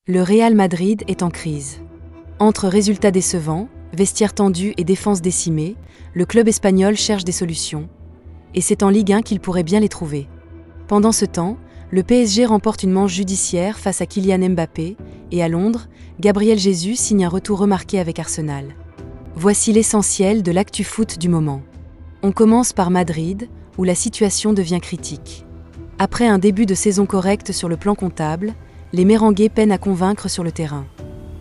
Le Real Madrid est en crise. Entre résultats décevants, vestiaire tendu et défense décimée, le club espagnol cherche des solutions. Et c'est en Ligue 1 qu'il pourrait bien les trouver. Pendant ce temps, le PSG remporte une manche judiciaire face à Kylian Mbappé, et à Londres, Gabriel Jesus signe un retour remarqué avec Arsenal. Voici l'essentiel de l'actu foot du moment. On commence par Madrid, où la situation devient critique. Après un début de saison correct sur le plan comptable, les Merengues peinent à convaincre sur le terrain.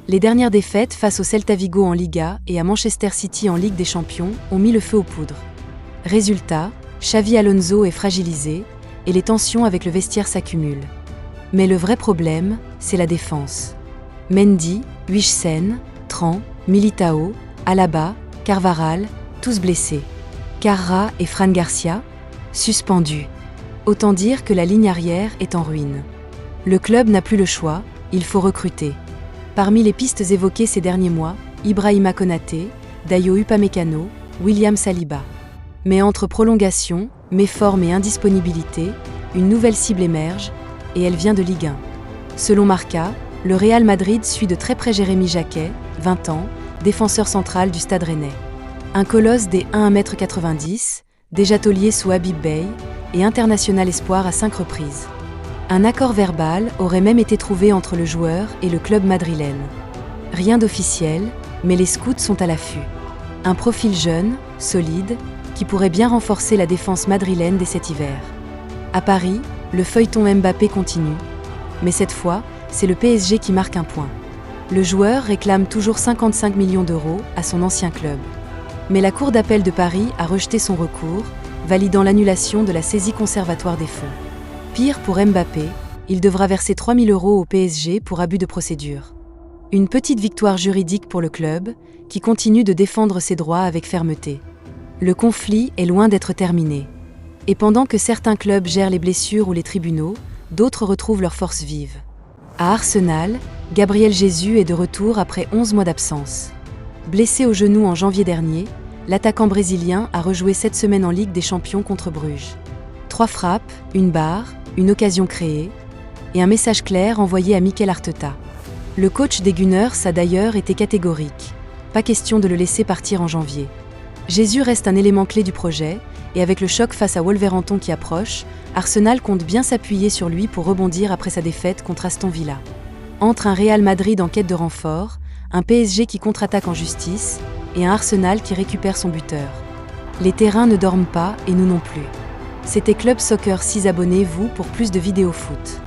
Les dernières défaites face au Celta Vigo en Liga et à Manchester City en Ligue des Champions ont mis le feu aux poudres. Résultat, Xavi Alonso est fragilisé et les tensions avec le vestiaire s'accumulent. Mais le vrai problème, c'est la défense. Mendy, Huijsen, Tran, Militao, Alaba, Carvajal, tous blessés. Carra et Fran Garcia, suspendus. Autant dire que la ligne arrière est en ruine. Le club n'a plus le choix, il faut recruter. Parmi les pistes évoquées ces derniers mois, Ibrahima Konaté, Dayo Upamecano, William Saliba. Mais entre prolongation, méforme et indisponibilité, une nouvelle cible émerge, et elle vient de Ligue 1. Selon Marca, le Real Madrid suit de très près Jérémy Jacquet, 20 ans, défenseur central du Stade Rennais. Un colosse des 1,90 m, déjà taulier sous Habib Beye, et international espoir à 5 reprises. Un accord verbal aurait même été trouvé entre le joueur et le club madrilène. Rien d'officiel, mais les scouts sont à l'affût. Un profil jeune, solide, qui pourrait bien renforcer la défense madrilène dès cet hiver. À Paris, le feuilleton Mbappé continue, mais cette fois, c'est le PSG qui marque un point. Le joueur réclame toujours 55 millions d'euros à son ancien club. Mais la Cour d'appel de Paris a rejeté son recours, validant l'annulation de la saisie conservatoire des fonds. Pire pour Mbappé, il devra verser 3 000 € au PSG pour abus de procédure. Une petite victoire juridique pour le club, qui continue de défendre ses droits avec fermeté. Le conflit est loin d'être terminé. Et pendant que certains clubs gèrent les blessures ou les tribunaux, d'autres retrouvent leur force vive. À Arsenal, Gabriel Jesus est de retour après 11 mois d'absence. Blessé au genou en janvier dernier, l'attaquant brésilien a rejoué cette semaine en Ligue des Champions contre Bruges. 3 frappes, une barre, une occasion créée, et un message clair envoyé à Mikel Arteta. Le coach des Gunners a d'ailleurs été catégorique. Pas question de le laisser partir en janvier. Jesus reste un élément clé du projet, et avec le choc face à Wolverhampton qui approche, Arsenal compte bien s'appuyer sur lui pour rebondir après sa défaite contre Aston Villa. Entre un Real Madrid en quête de renfort, un PSG qui contre-attaque en justice, et un Arsenal qui récupère son buteur. Les terrains ne dorment pas et nous non plus. C'était Club Soccer 6, abonnez-vous pour plus de vidéos foot.